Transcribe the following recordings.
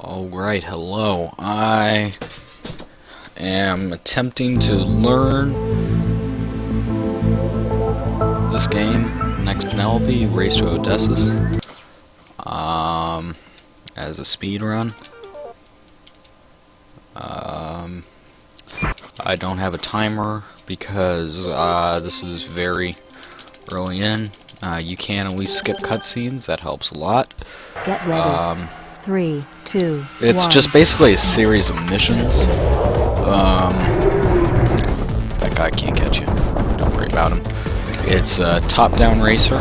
Alright, hello. I am attempting to learn this game, Next Penelope, Race to Odysseus, as a speedrun. I don't have a timer because this is very early in. You can at least skip cutscenes, that helps a lot. Get ready. 3, 2, It's 1. just basically a series of missions. That guy can't catch you. Don't worry about him. It's a top-down racer,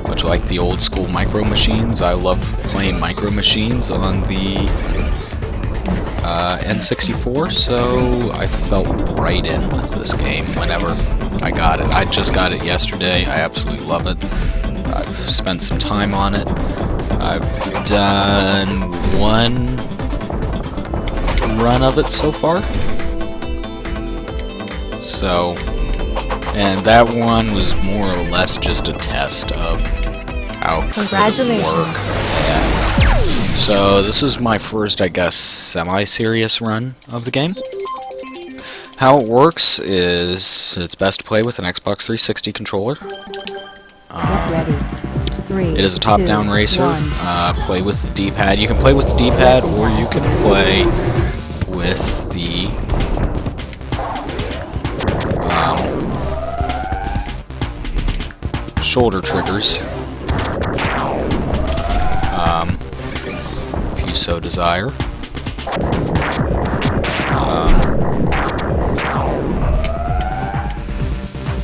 much like the old school Micro Machines. I love playing Micro Machines on the N64, so I felt right in with this game whenever I got it. I just got it yesterday. I absolutely love it. I've spent some time on it. I've done one run of it so far. So, and that one was more or less just a test of how it would work. Yeah. So this is my first, I guess, semi-serious run of the game. How it works is it's best to play with an Xbox 360 controller. Get ready. 3, It is a top-down 2, racer. 1. Play with the D-pad. You can play with the D-pad, or you can play with the shoulder triggers, if you so desire.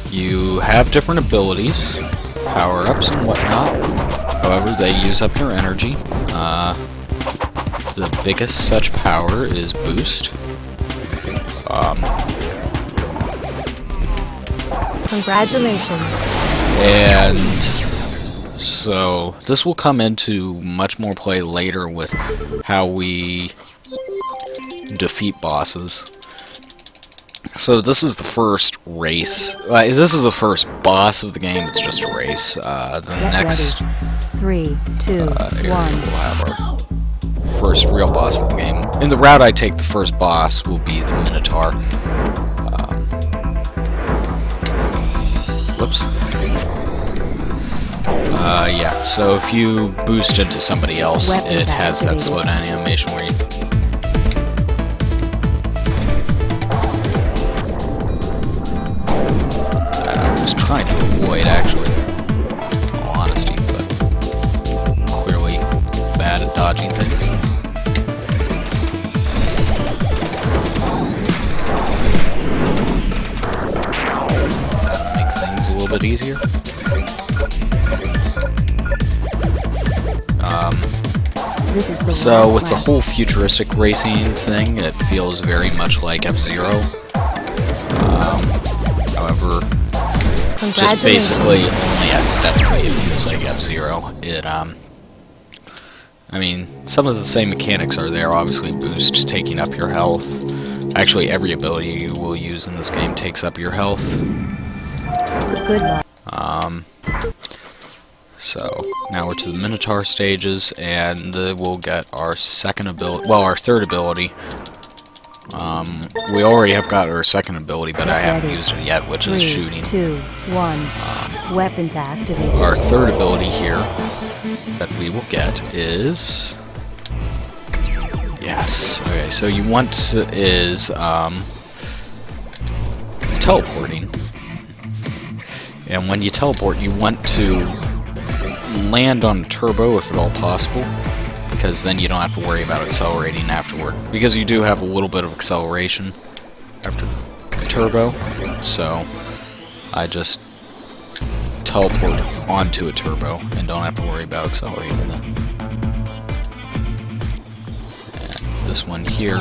You have different abilities, power-ups and whatnot. However, they use up your energy. The biggest such power is boost. Congratulations. And so this will come into much more play later with how we defeat bosses. So this is the first race. This is the first boss of the game. It's just a race. The next ready. 3, 2, area 1. will have our first real boss of the game. In the route I take, the first boss will be the Minotaur. Whoops. Yeah, so if you boost into somebody else, it has that slowdown animation where you... that I was trying to avoid, actually, in all honesty, but clearly bad at dodging things. That'll make things a little bit easier. So with the whole futuristic racing thing, it feels very much like F-Zero. However, just basically only aesthetically it feels like F-Zero. I mean, some of the same mechanics are there. Obviously, boost, taking up your health. Actually, every ability you will use in this game takes up your health. Good luck. So now we're to the Minotaur stages, and we'll get our second ability. Well, our third ability. We already have got our second ability, but I haven't used it yet, which is shooting. 2, 1. Weapons activated. Our third ability here that we will get is... Yes. Okay, so you want is teleporting. And when you teleport, you want to land on a turbo if at all possible, because then you don't have to worry about accelerating afterward. Because you do have a little bit of acceleration after turbo, so I just teleport onto a turbo and don't have to worry about accelerating then. And this one here.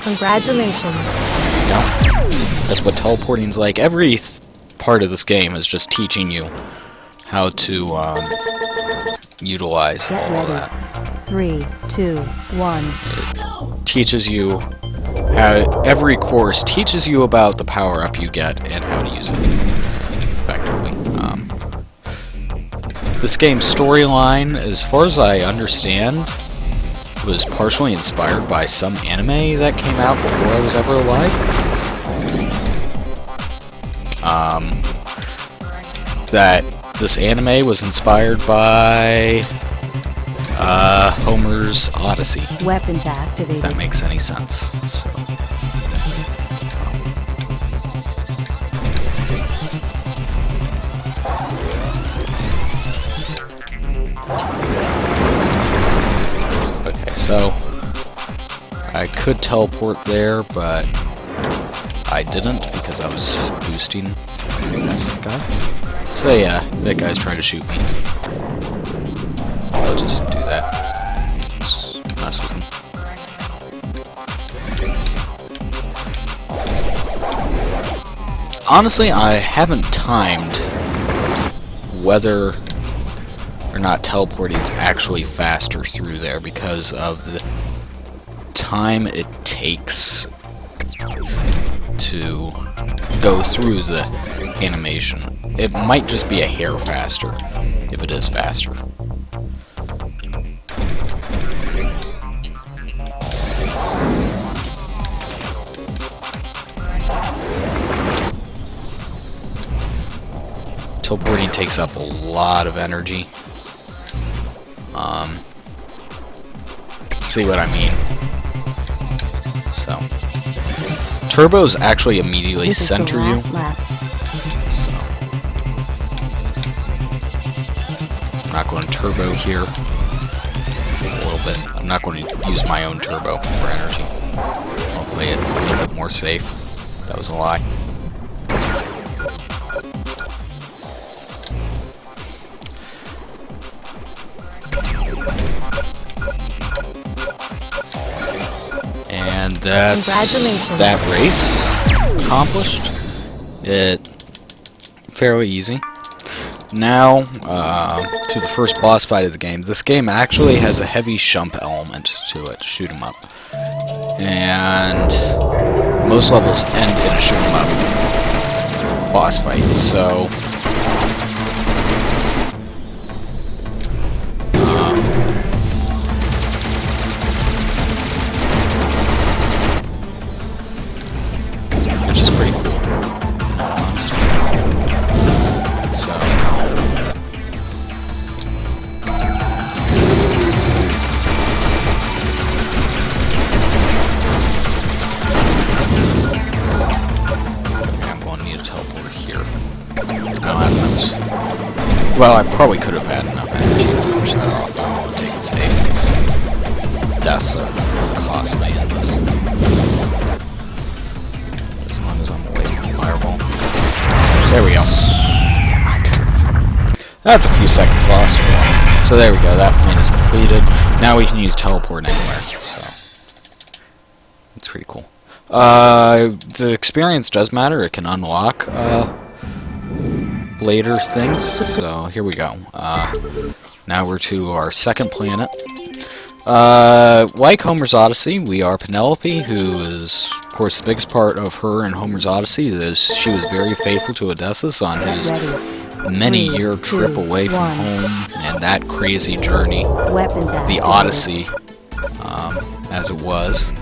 Congratulations. There you go. That's what teleporting's like. Every part of this game is just teaching you how to utilize all of that. 3, 2, 1. It teaches you how every course teaches you about the power-up you get and how to use it effectively. This game's storyline, as far as I understand, was partially inspired by some anime that came out before I was ever alive. That this anime was inspired by Homer's Odyssey. Weapons If activated. that makes any sense. So. Okay, so I could teleport there, but I didn't because I was boosting past that guy. So yeah, that guy's trying to shoot me. I'll just do that. Just mess with him. Honestly, I haven't timed whether or not teleporting is actually faster through there because of the time it takes to go through the animation. It might just be a hair faster, if it is faster. Teleporting takes up a lot of energy. See what I mean? So, turbos actually immediately This is the center you. last lap. So, I'm not going to turbo here. A little bit. I'm not going to use my own turbo for energy. I'll play it a little bit more safe. That was a lie. And that's Congratulations. that race accomplished. It fairly easy. Now to the first boss fight of the game. This game actually has a heavy shump element to it, shoot 'em up, and most levels end in a shoot 'em up boss fight. So. Which is pretty cool. So. Okay, I'm going to need a teleport here. I don't have enough. Well, I probably could have had enough energy to finish that off, but I'm going to take it safe. Because deaths are cost me in this. As long as I'm away from the fireball. There we go. That's a few seconds lost. So there we go, that plan is completed. Now we can use teleport anywhere. So it's pretty cool. The experience does matter. It can unlock later things. So here we go. Now we're to our second planet. Like Homer's Odyssey, we are Penelope, who is, of course, the biggest part of her in Homer's Odyssey is she was very faithful to Odysseus on his many-year trip away from home and that crazy journey, Weapons the activated. Odyssey, as it was.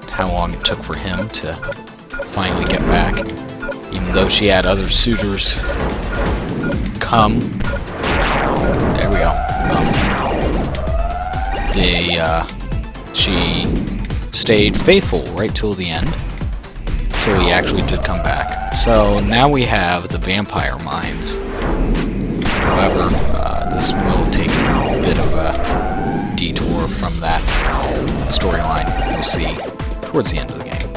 How long it took for him to finally get back, even though she had other suitors come. There we go. She stayed faithful right till the end, till he actually did come back. So now we have the vampire mines. However, this will take a bit of a detour from that storyline. We'll see towards the end of the game.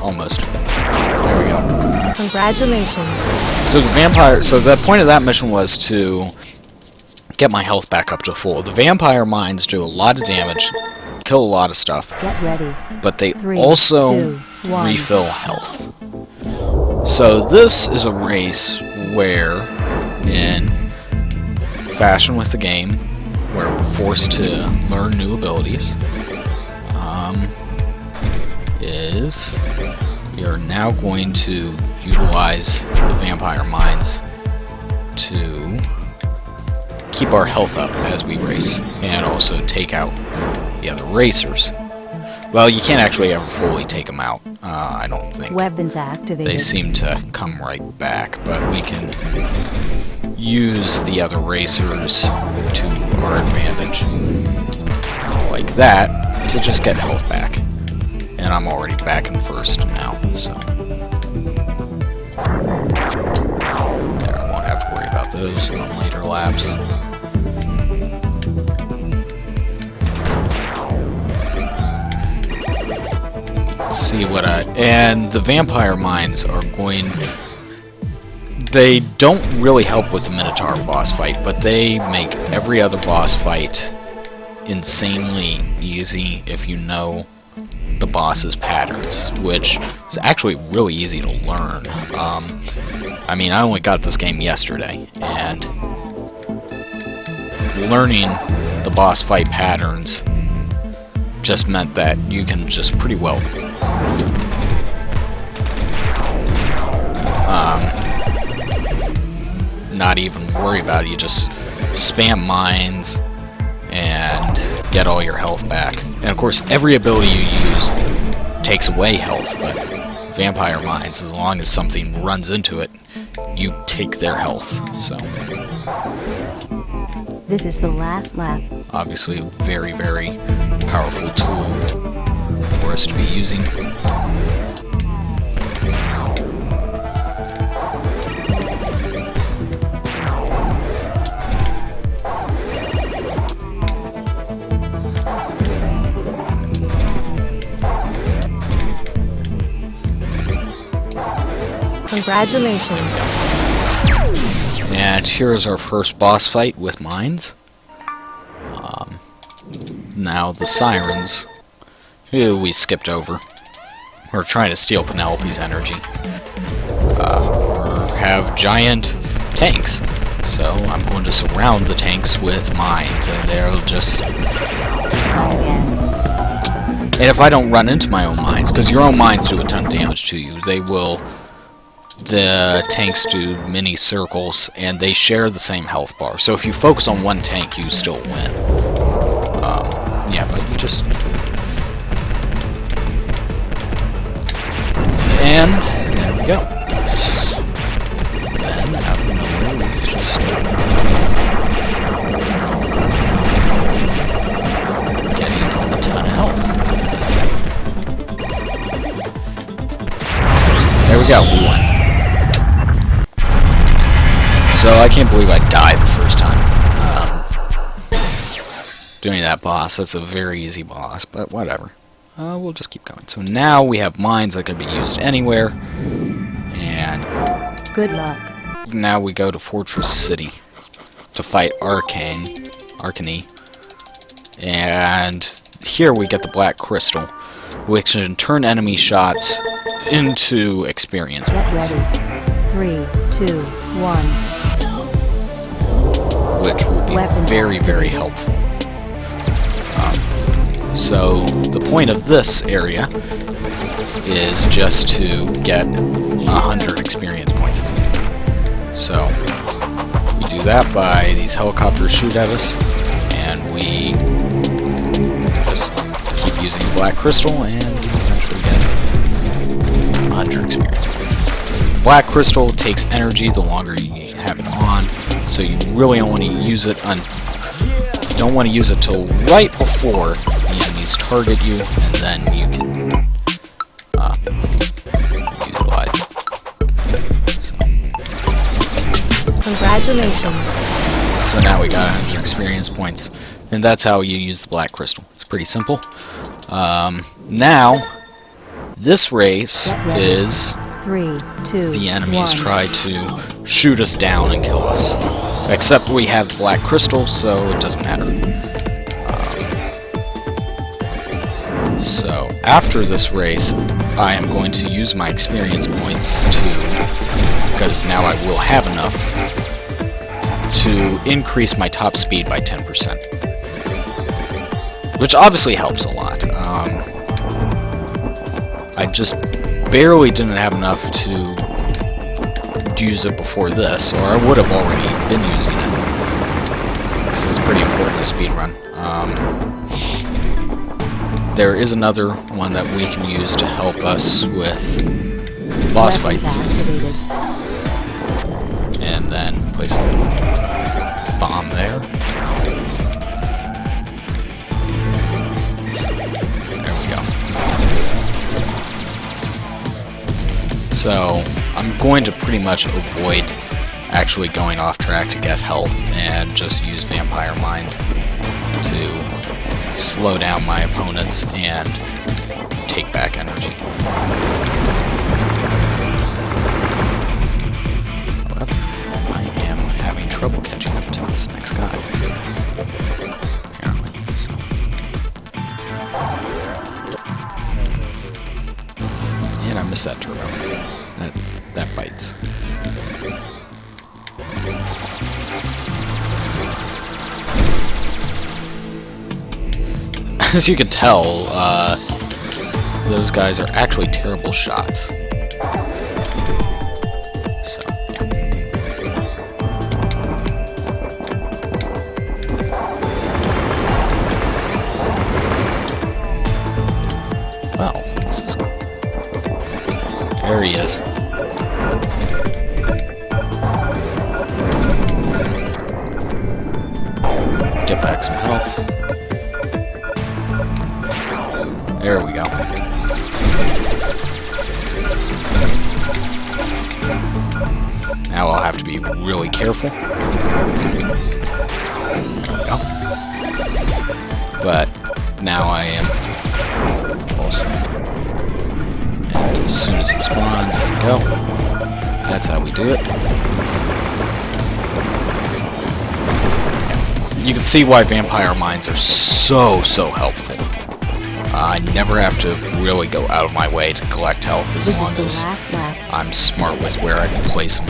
Almost. There we go. Congratulations. So the point of that mission was to get my health back up to full. The vampire mines do a lot of damage, kill a lot of stuff, Get ready. but they 3, also 2, 1. refill health. So this is a race where, in fashion with the game, where we're forced to learn new abilities, we are now going to utilize the vampire mines to keep our health up as we race, and also take out the other racers. Well, you can't actually ever fully take them out, I don't think. Weapons activated. They seem to come right back, but we can use the other racers to our advantage. Like that, to just get health back. And I'm already back in first now, so... There, I won't have to worry about those on later laps. See what and the vampire mines are going... They don't really help with the Minotaur boss fight, but they make every other boss fight insanely easy if you know the boss's patterns, which is actually really easy to learn. I mean, I only got this game yesterday, and learning the boss fight patterns just meant that you can just pretty well not even worry about it. You just spam mines and get all your health back. And of course, every ability you use takes away health, but vampire mines, as long as something runs into it, you take their health. So This is the last lap. obviously a very, very powerful tool for us to be using. Congratulations. And here's our first boss fight with mines. Now the sirens, who we skipped over, we're trying to steal Penelope's energy. Have giant tanks, so I'm going to surround the tanks with mines, and they'll just... And if I don't run into my own mines, because your own mines do a ton of damage to you, they will... The tanks do mini circles, and they share the same health bar. So if you focus on one tank, you still win. Yeah, but you just... And there we go. Then, out of nowhere, we just getting a ton of health. There we go, we won. So I can't believe I died the first time doing that boss. That's a very easy boss, but whatever. We'll just keep going. So now we have mines that can be used anywhere, and Good luck. now we go to Fortress City to fight Arcany, and here we get the Black Crystal, which can turn enemy shots into experience Get points. ready. 3, 2, 1. Which will be very, very helpful. So the point of this area is just to get 100 experience points. So we do that by these helicopters shoot at us, and we just keep using the Black Crystal, and eventually get 100 experience points. The Black Crystal takes energy the longer you have it on, so you really don't want to use it till right before the enemies target you, and then you can utilize it. So. Congratulations. So now we got 100 experience points, and that's how you use the Black Crystal. It's pretty simple. Now, this race is 3, 2, the enemies 1. try to shoot us down and kill us. Except we have Black Crystal, so it doesn't matter. So after this race, I am going to use my experience points because now I will have enough to increase my top speed by 10%. Which obviously helps a lot. I just barely didn't have enough to did use it before this, or I would have already been using it. This is pretty important to speedrun. There is another one that we can use to help us with boss fights. And then place a bomb there. There we go. So, I'm going to pretty much avoid actually going off track to get health and just use vampire mines to slow down my opponents and take back energy. However, I am having trouble catching up to this next guy. Apparently, so. And I missed that turbo. That bites. As you can tell, those guys are actually terrible shots. So, yeah. Well, this is... There he is. Get back some health. There we go. Now I'll have to be really careful. There we go. But now I am also. And as soon as he spawns, there we go. That's how we do it. You can see why vampire mines are so helpful. I never have to really go out of my way to collect health as long as I'm smart with where I place them.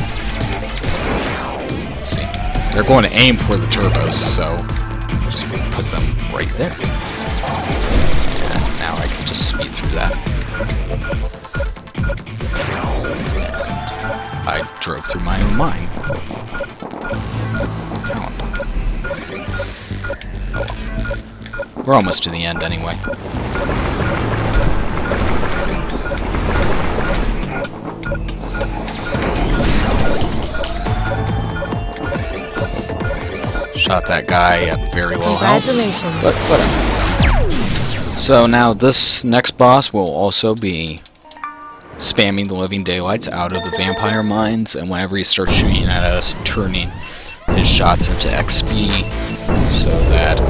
See, they're going to aim for the turbos, so just put them right there. And now I can just speed through that. And I drove through my own mine. Talent. We're almost to the end anyway. Shot that guy at very low health, but whatever. So now this next boss will also be spamming the living daylights out of the vampire mines, and whenever he starts shooting at us, turning his shots into XP, so that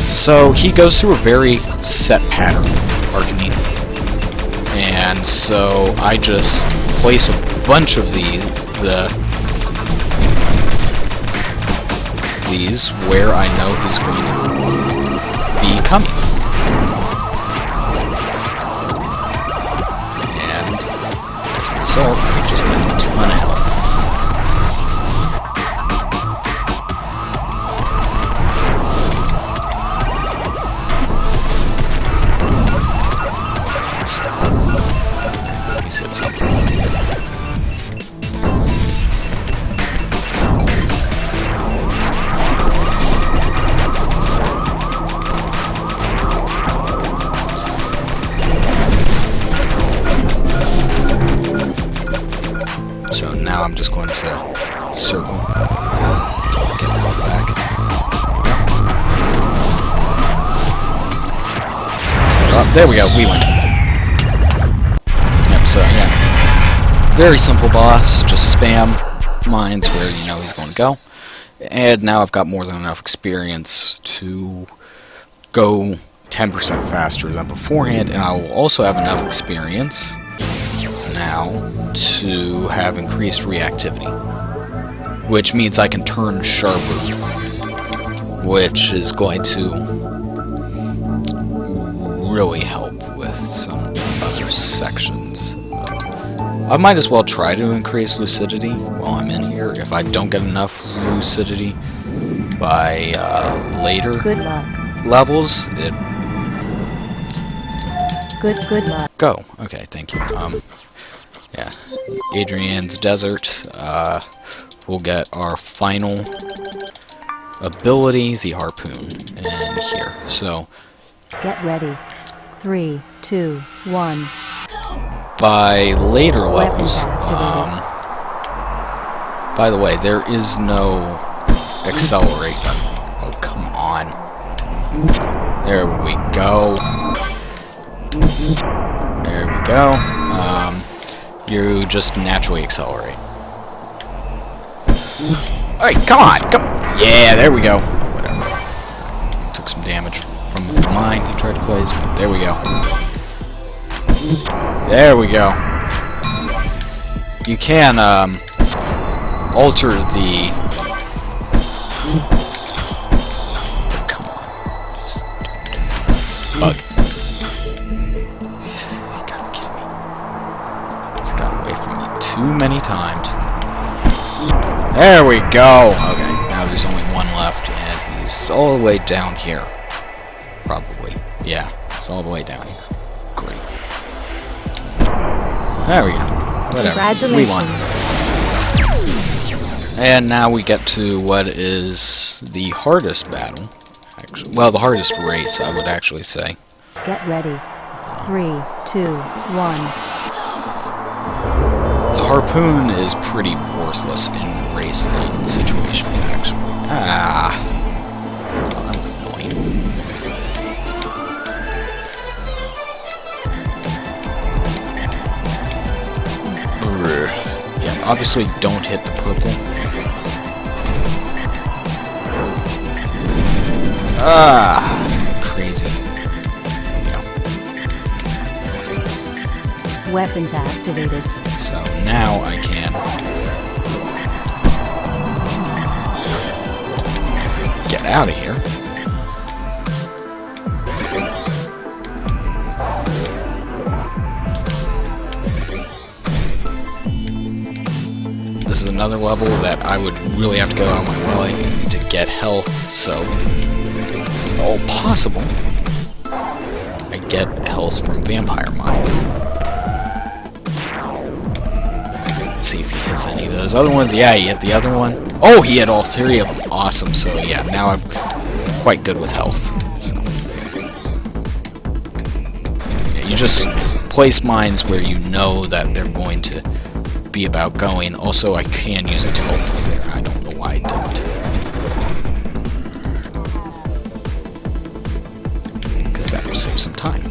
so he goes through a very set pattern, Arcanine. And so I just place a bunch of these where I know he's going to be coming. And as a result, I just get a ton of health. He's hit something. So now I'm just going to circle. Get health back. Oh, there we go, we win. Yep, so yeah. Very simple boss, just spam mines where you know he's going to go. And now I've got more than enough experience to go 10% faster than beforehand, and I will also have enough experience now to have increased reactivity, which means I can turn sharper, which is going to really help with some other sections. I might as well try to increase lucidity while I'm in here. If I don't get enough lucidity by later levels, it... Good luck. Go. Okay, thank you. Yeah, Adrian's Desert. We'll get our final ability, the harpoon, in here. So, Get ready. 3, 2, 1. by later Weapons levels, activated. by the way, there is no accelerate button. Oh, come on. There we go. There we go. You just naturally accelerate. Alright, come on! Yeah, there we go. Whatever. Took some damage from the mine he tried to place, but there we go. There we go. You can, alter the... Come on. Bug. You gotta be kidding me. He's got away from me too many times. There we go! Okay, now there's only one left, and he's all the way down here. Probably. Yeah, it's all the way down here. Great. There we go. Whatever. We won. And now we get to what is the hardest battle. Actually, well, the hardest race, I would actually say. Get ready. 3, 2, 1. The harpoon is pretty worthless in racing situations, actually. Ah. Oh, that was annoying. Brr. Yeah, obviously don't hit the purple. Ah, crazy. Yeah. Weapons activated. So now I can get out of here. This is another level that I would really have to go out of my way to get health, so if all possible, I get health from vampire mines. Let's see if he hits any of those other ones. Yeah, he hit the other one. Oh, he hit all three of them. Awesome. So yeah, now I'm quite good with health. So yeah, you just place mines where you know that they're going to be about going. Also, I can use a teleport there. I don't know why I didn't. Because that will save some time.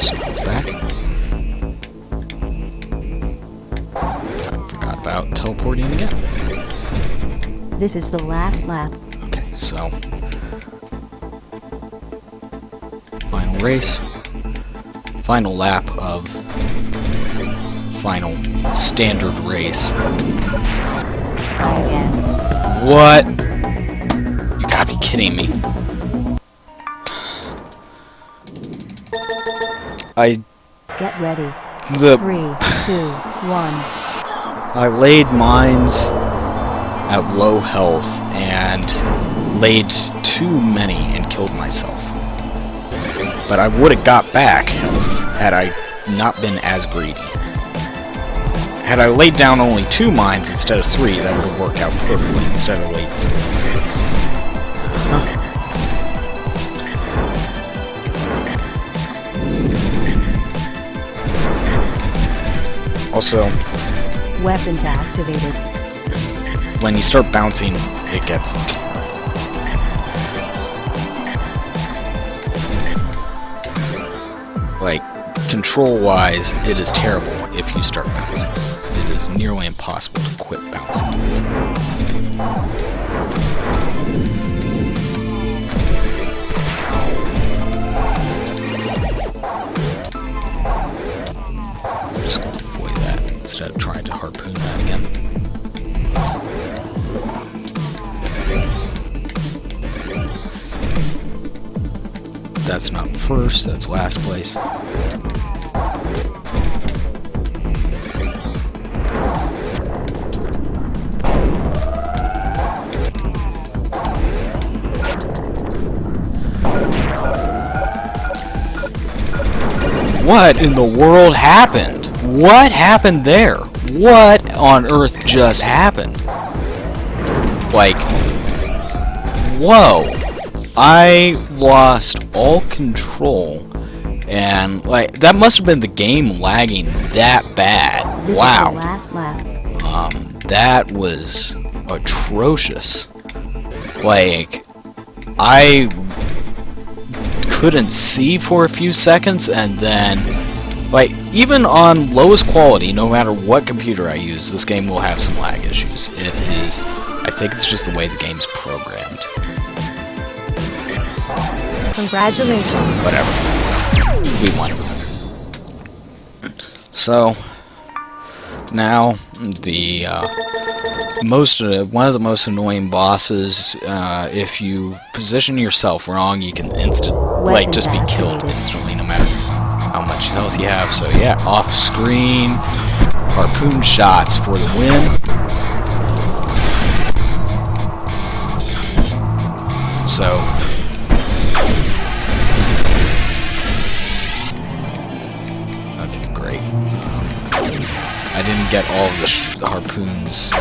Smells back. I forgot about teleporting again. This is the last lap. Okay, so final race, final lap of final standard race. Try again. What? You gotta be kidding me. Get ready. The 3, 2, 1. I laid mines at low health and laid too many and killed myself. But I would have got back health had I not been as greedy. Had I laid down only 2 mines instead of 3, that would have worked out perfectly instead of laid 3. Huh. Also, Weapons activated. when you start bouncing, it gets like, control-wise, it is terrible if you start bouncing. It is nearly impossible to quit bouncing. I'm just going to avoid that instead of trying to harpoon that again. That's not first, that's last place. what in the world happened? What happened there? What on earth just happened? Like, whoa. I lost all control, and like that must have been the game lagging that bad. This wow. is the last lap. That was atrocious. Like, I couldn't see for a few seconds, and then, like, even on lowest quality, no matter what computer I use, this game will have some lag issues. It is, I think it's just the way the game's programmed. Congratulations. Whatever. We won. So, now, the, one of the most annoying bosses, if you position yourself wrong, you can just be killed instantly, no matter how much health you have. So yeah, off-screen, harpoon shots for the win. So, okay, great. I didn't get all of the harpoons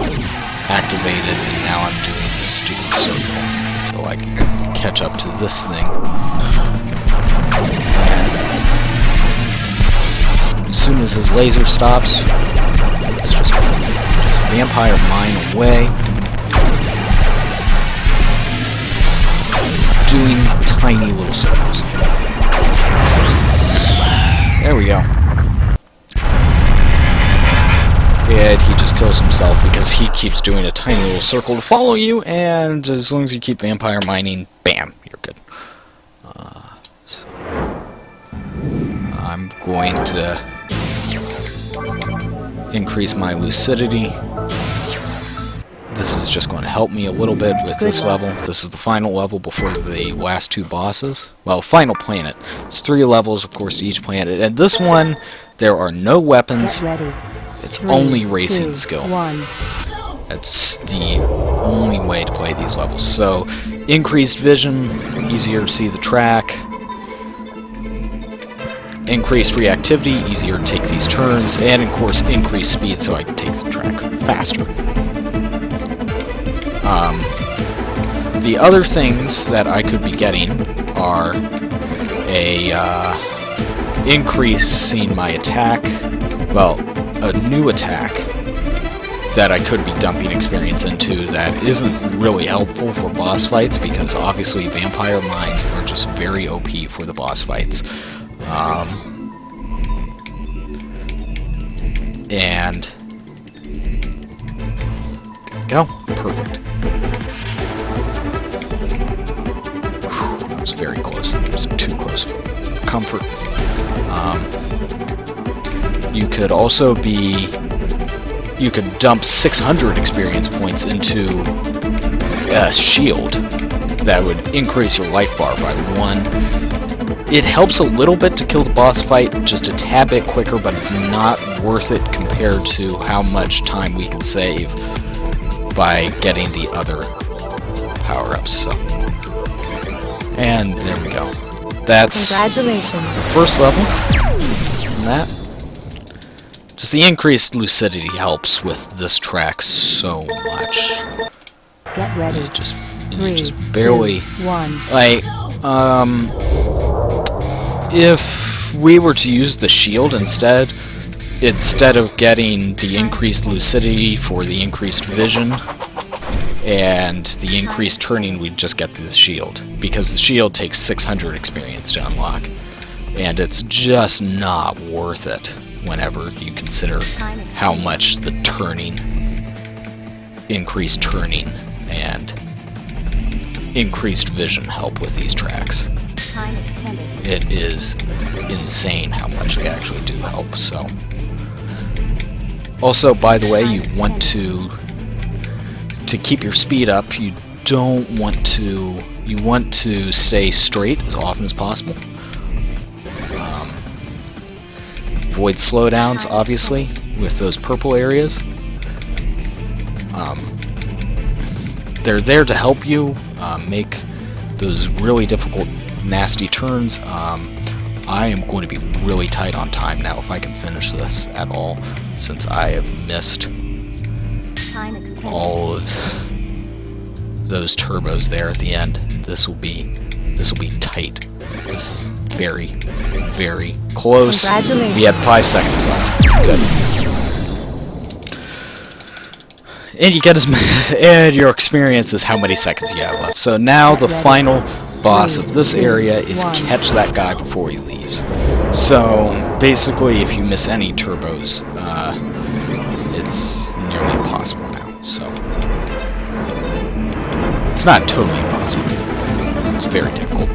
activated, and now I'm doing this stupid circle so I can catch up to this thing. And as soon as his laser stops, it's just vampire mine away, doing tiny little circles. There we go. And he just kills himself because he keeps doing a tiny little circle to follow you, and as long as you keep vampire mining, bam, you're good. So I'm going to increase my lucidity. This is just going to help me a little bit with this level. This is the final level before the last two bosses. Well, final planet. It's 3 levels, of course, to each planet. And this one, there are no weapons. Get ready. It's 3, only racing 2, skill. 1. That's the only way to play these levels. So, increased vision, easier to see the track. Increased reactivity, easier to take these turns. And, of course, increased speed so I can take the track faster. The other things that I could be getting are increasing my attack, well, a new attack that I could be dumping experience into that isn't really helpful for boss fights, because obviously vampire mines are just very OP for the boss fights. And there we go, perfect. That was very close. It was too close for comfort. You could also you could dump 600 experience points into a shield that would increase your life bar by 1. It helps a little bit to kill the boss fight, just a tad bit quicker, but it's not worth it compared to how much time we can save by getting the other power-ups. So, and there we go. That's Congratulations. the first level. And that. Just the increased lucidity helps with this track so much. Get ready. You just 3, barely 2, 1. like if we were to use the shield instead of getting the increased lucidity for the increased vision and the increased turning, we'd just get the shield, because the shield takes 600 experience to unlock, and it's just not worth it whenever you consider how much the increased turning and increased vision help with these tracks. It is insane how much they actually do help. So, also, by the way, you want to keep your speed up. You want to stay straight as often as possible. Avoid slowdowns, obviously, with those purple areas. They're there to help you make those really difficult, nasty turns. I am going to be really tight on time now if I can finish this at all, since I have missed all of those turbos there at the end. This will be tight. This is very, very close. Congratulations. We had 5 seconds left. Good. And you get and your experience is how many seconds you have left. So now the final boss of this area is catch that guy before he leaves. So basically, if you miss any turbos, it's nearly impossible now. So it's not totally impossible. It's very difficult.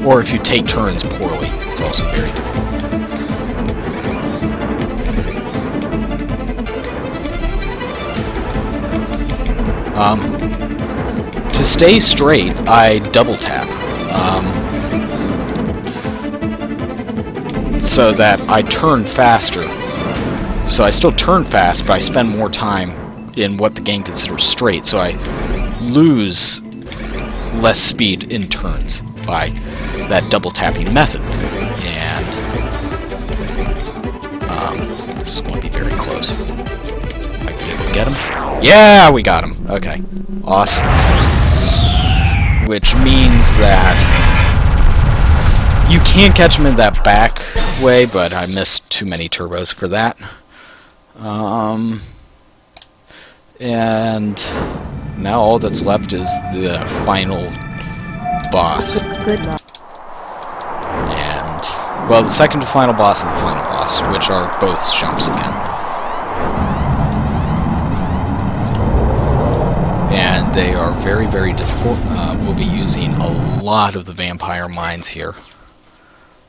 Or if you take turns poorly, it's also very difficult. To stay straight, I double tap. So that I turn faster. So I still turn fast, but I spend more time in what the game considers straight, so I lose less speed in turns by that double tapping method. And this is going to be very close. Might be able to get him. Yeah, we got him. Okay, awesome. Which means that you can catch him in that back way, but I missed too many turbos for that. And now all that's left is the final boss. Good luck. And, well, the second to final boss and the final boss, which are both jumps again. And they are very, very difficult. We'll be using a lot of the vampire mines here.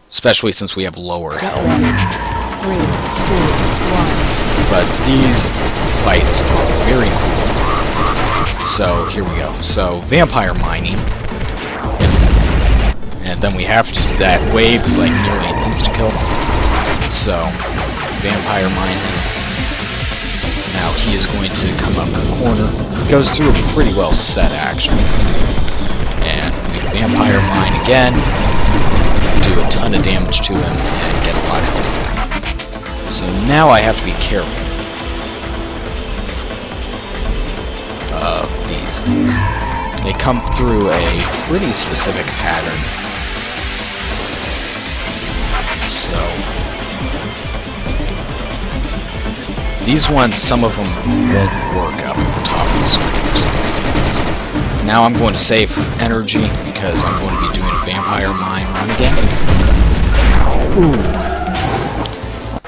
Especially since we have lower health. 3, 2, 1. But these fights are very cool. So, here we go. So, vampire mining. And then we have that wave is like nearly an insta-kill. So, vampire mine him. Now he is going to come up in the corner. He goes through a pretty well set action. And we vampire mine again. Do a ton of damage to him and get a lot of health back. So now I have to be careful of these things. They come through a pretty specific pattern. So these ones, some of them won't work up at the top of the screen for some reason. So now I'm going to save energy because I'm going to be doing a vampire mine run again. Ooh.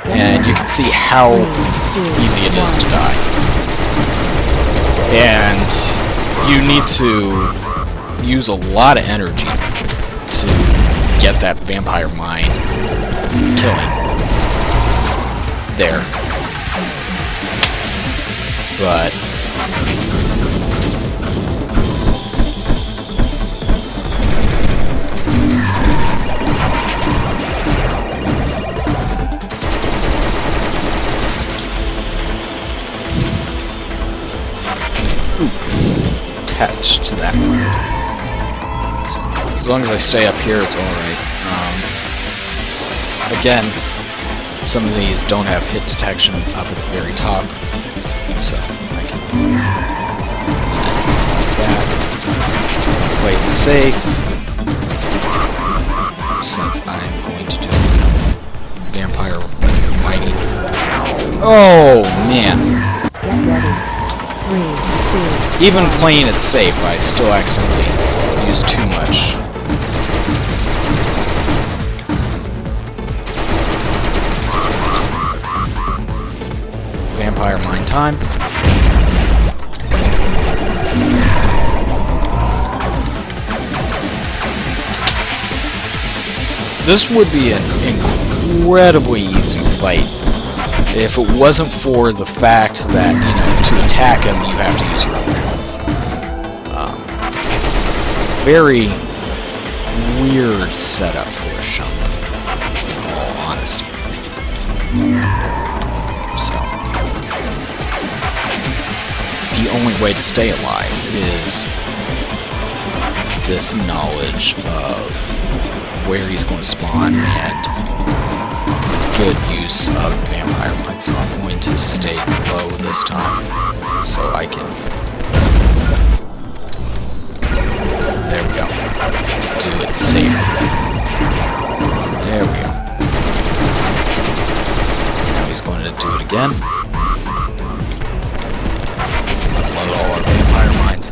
And you can see how easy it is to die. And you need to use a lot of energy to get that vampire mine killing. There. But attached to that one. So, as long as I stay up here, it's alright. Again, some of these don't have hit detection up at the very top, so I can minimize that. Play it safe, since I'm going to do vampire mining. Oh man! Get ready. 3, 2. Even playing it safe, I still accidentally use too much. Vampire mine time. This would be an incredibly easy fight if it wasn't for the fact that, you know, to attack him you have to use your own health. Very weird setup for a shump, in all honesty. So, the only way to stay alive is this knowledge of where he's going to spawn and good use of vampire mines. So I'm going to stay low this time so I can... There we go. Do it safe. There we go. Now he's going to do it again. Unload all our vampire mines.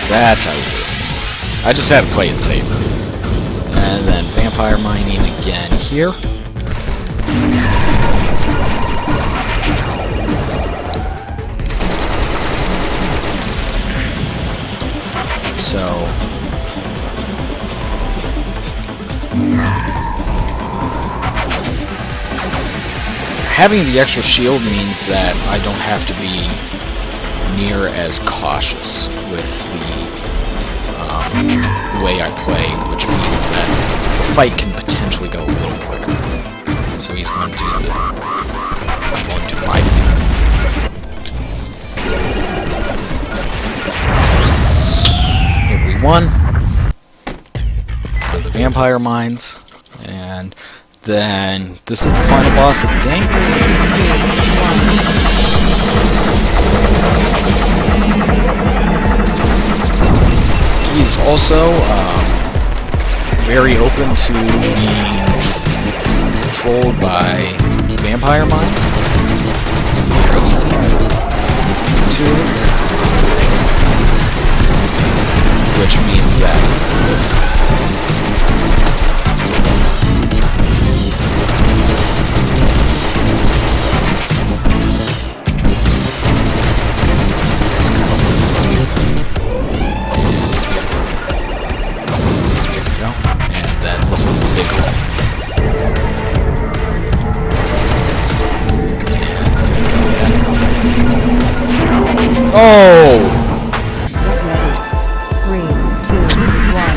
That's how we do it. I just had to play it safe. And then vampire mining again here. So having the extra shield means that I don't have to be near as cautious with the way I play, which means that the fight can potentially go a little quicker. So he's going to do the... I'm going to do my thing. Here we won. Got the vampire mines, and then this is the final boss of the game. He's also very open to being controlled by vampire mines. Very easy to, which means that this is the big hole. Oh! 3, 2, 1.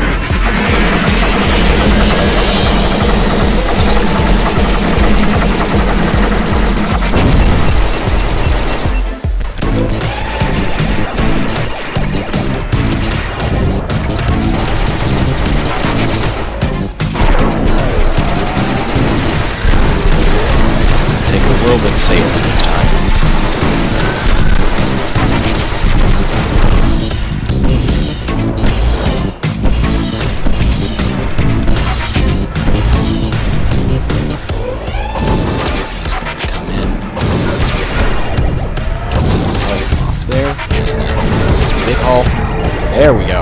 Take it a little bit safer this time. There we go.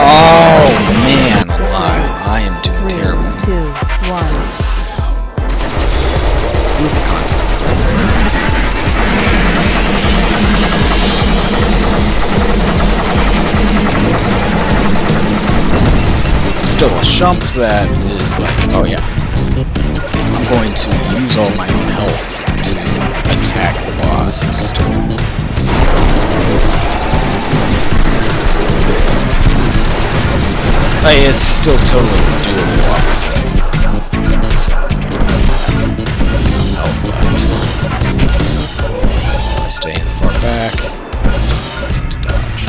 Oh man, alive. I am doing terrible. 3, 2, 1. Proof of concept. Still a shump that is like, oh yeah, I'm going to use all my own health to attack the boss still. It's still totally doable, obviously. So, enough health left. Stay in far back. Easy to dodge.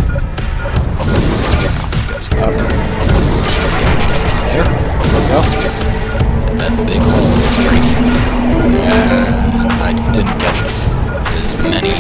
Goes up. There we go. And then the big hole right here. And I didn't get as many.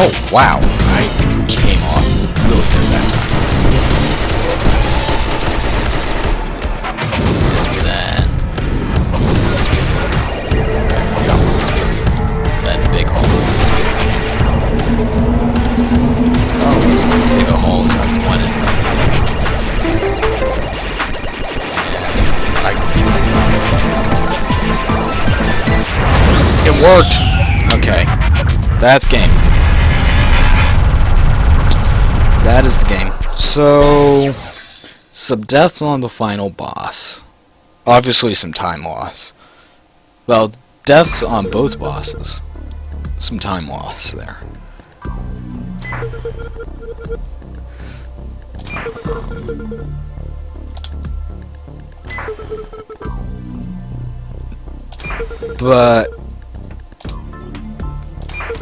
Oh, wow. I came off really good that time. Then... There we go. That big hole. Oh, it wasn't as big a hole as I wanted. It worked! Okay. That's game. That is the game. So, some deaths on the final boss. Obviously some time loss. Well, deaths on both bosses. Some time loss there. But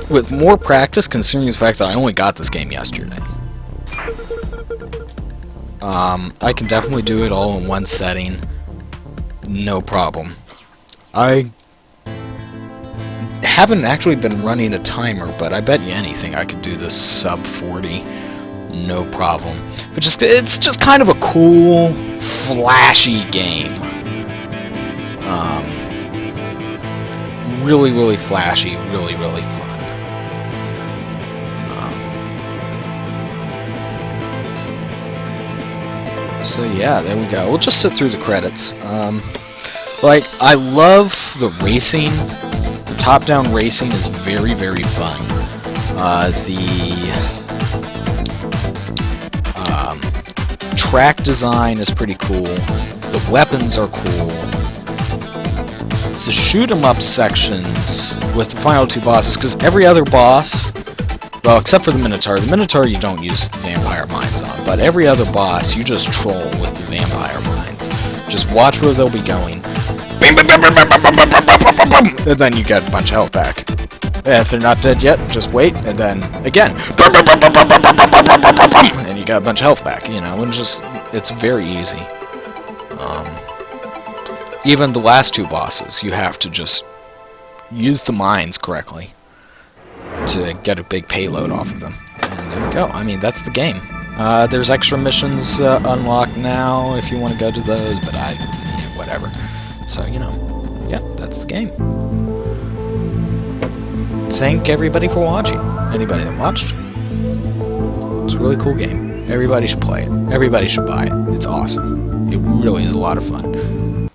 with more practice, considering the fact that I only got this game yesterday, I can definitely do it all in one setting, no problem. I haven't actually been running a timer, but I bet you anything I could do this sub 40, no problem. But it's just kind of a cool, flashy game. Really, really flashy, really, really fun. So yeah, there we go. We'll just sit through the credits. Like, I love the racing. The top-down racing is very, very fun. The track design is pretty cool. The weapons are cool. The shoot-'em-up sections with the final two bosses, because every other boss, well, except for the Minotaur you don't use vampire mines on, but every other boss you just troll with the vampire mines. Just watch where they'll be going, and then you get a bunch of health back. If they're not dead yet, just wait, and then again, and you got a bunch of health back, you know, and it's very easy. Even the last two bosses, you have to just use the mines correctly to get a big payload off of them. And there we go. I mean, that's the game. There's extra missions unlocked now if you want to go to those, but whatever. So, you know, yeah, that's the game. Thank everybody for watching. Anybody that watched. It's a really cool game. Everybody should play it. Everybody should buy it. It's awesome. It really is a lot of fun.